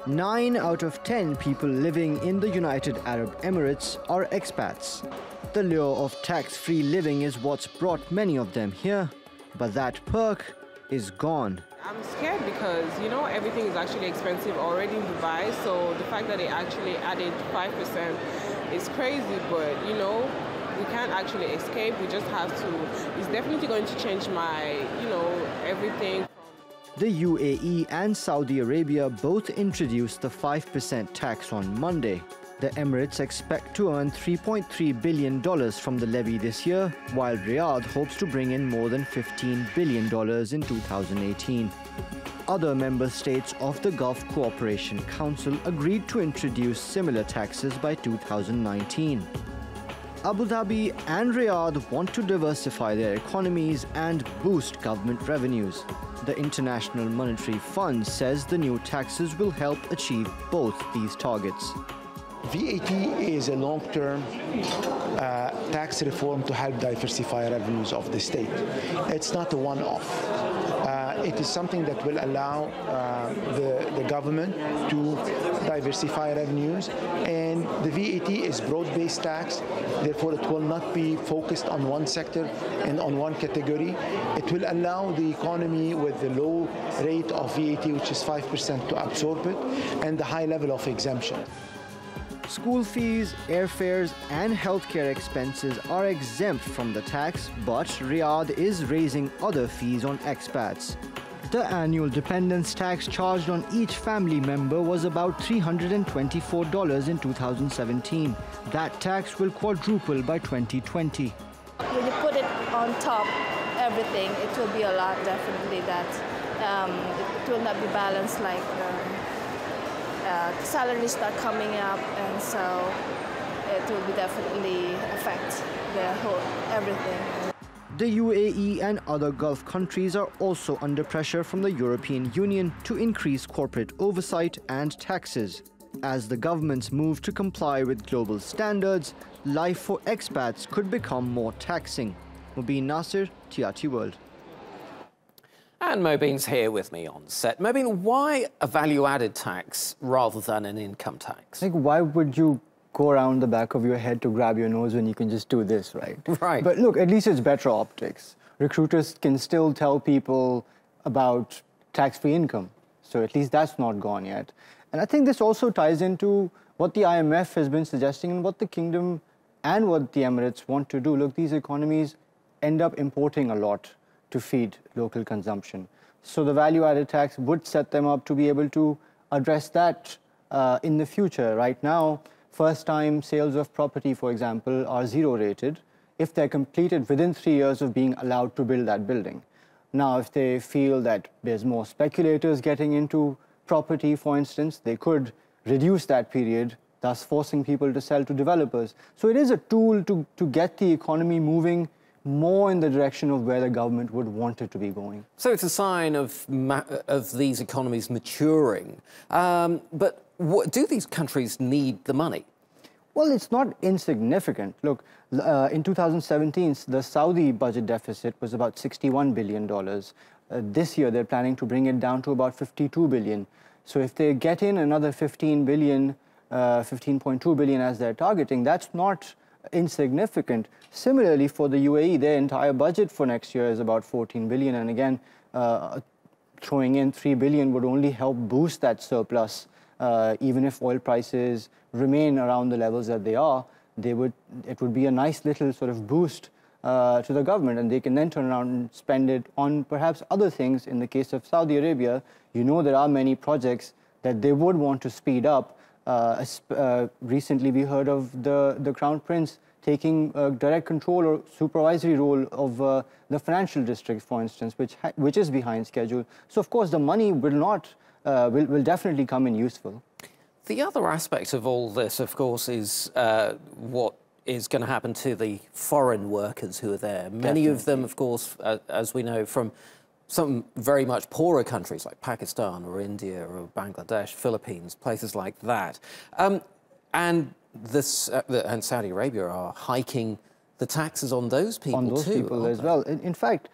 9 out of 10 people living in the United Arab Emirates are expats. The lure of tax-free living is what's brought many of them here, but that perk is gone. I'm scared because, everything is actually expensive already in Dubai, so the fact that they actually added 5% is crazy, but, we can't actually escape. We just have to. It's definitely going to change my, everything. The UAE and Saudi Arabia both introduced the 5% tax on Monday. The Emirates expect to earn $3.3 billion from the levy this year, while Riyadh hopes to bring in more than $15 billion in 2018. Other member states of the Gulf Cooperation Council agreed to introduce similar taxes by 2019. Abu Dhabi and Riyadh want to diversify their economies and boost government revenues. The International Monetary Fund says the new taxes will help achieve both these targets. VAT is a long-term tax reform to help diversify revenues of the state. It's not a one-off. It is something that will allow the government to diversify revenues, and the VAT is broad-based tax, therefore it will not be focused on one sector and on one category. It will allow the economy with the low rate of VAT, which is 5%, to absorb it, and the high level of exemption. School fees, airfares and healthcare expenses are exempt from the tax, but Riyadh is raising other fees on expats. The annual dependence tax charged on each family member was about $324 in 2017. That tax will quadruple by 2020. When you put it on top, everything, it will be a lot, definitely, that it will not be balanced like salaries start coming up, and so it will be definitely affect the whole everything. The UAE and other Gulf countries are also under pressure from the European Union to increase corporate oversight and taxes. As the governments move to comply with global standards, life for expats could become more taxing. Mobin Nasir, TRT World. And Mobin's here with me on set. Mobin, why a value-added tax rather than an income tax? Why would you go around the back of your head to grab your nose when you can just do this, right? Right. But look, at least it's better optics. Recruiters can still tell people about tax-free income. So at least that's not gone yet. And I think this also ties into what the IMF has been suggesting and what the Kingdom and what the Emirates want to do. Look, these economies end up importing a lot to feed local consumption. So the value-added tax would set them up to be able to address that in the future. Right now, first-time sales of property, for example, are zero-rated if they're completed within 3 years of being allowed to build that building. Now, if they feel that there's more speculators getting into property, for instance, they could reduce that period, thus forcing people to sell to developers. So it is a tool to get the economy moving more in the direction of where the government would want it to be going. So it's a sign of these economies maturing. But do these countries need the money? Well, it's not insignificant. Look, in 2017, the Saudi budget deficit was about $61 billion. This year, they're planning to bring it down to about $52 billion. So if they get in another 15 billion, 15.2 billion as they're targeting, that's not insignificant. Similarly, for the UAE, their entire budget for next year is about 14 billion. And again, throwing in 3 billion would only help boost that surplus. Even if oil prices remain around the levels that they are, it would be a nice little sort of boost to the government, and they can then turn around and spend it on perhaps other things. In the case of Saudi Arabia, there are many projects that they would want to speed up. Recently, we heard of the Crown Prince taking direct control or supervisory role of the financial district, for instance, which is behind schedule. So, of course, the money will definitely come in useful. The other aspect of all this, of course, is what is going to happen to the foreign workers who are there. Many of them, of course, as we know, from some very much poorer countries like Pakistan or India or Bangladesh, Philippines, places like that. And Saudi Arabia are hiking the taxes on those people on those people as well. In fact,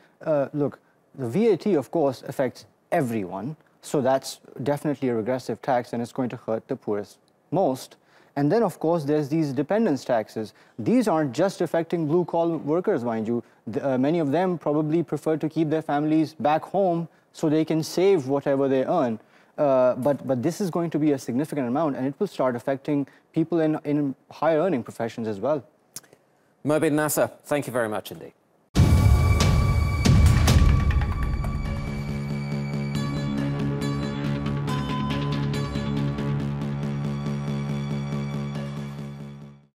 look, the VAT, of course, affects everyone, So that's definitely a regressive tax, and it's going to hurt the poorest most. And then, of course, there's these dependence taxes. These aren't just affecting blue-collar workers, mind you. Many of them probably prefer to keep their families back home so they can save whatever they earn. But this is going to be a significant amount, and it will start affecting people in high-earning professions as well. Mobin Nasir, thank you very much indeed.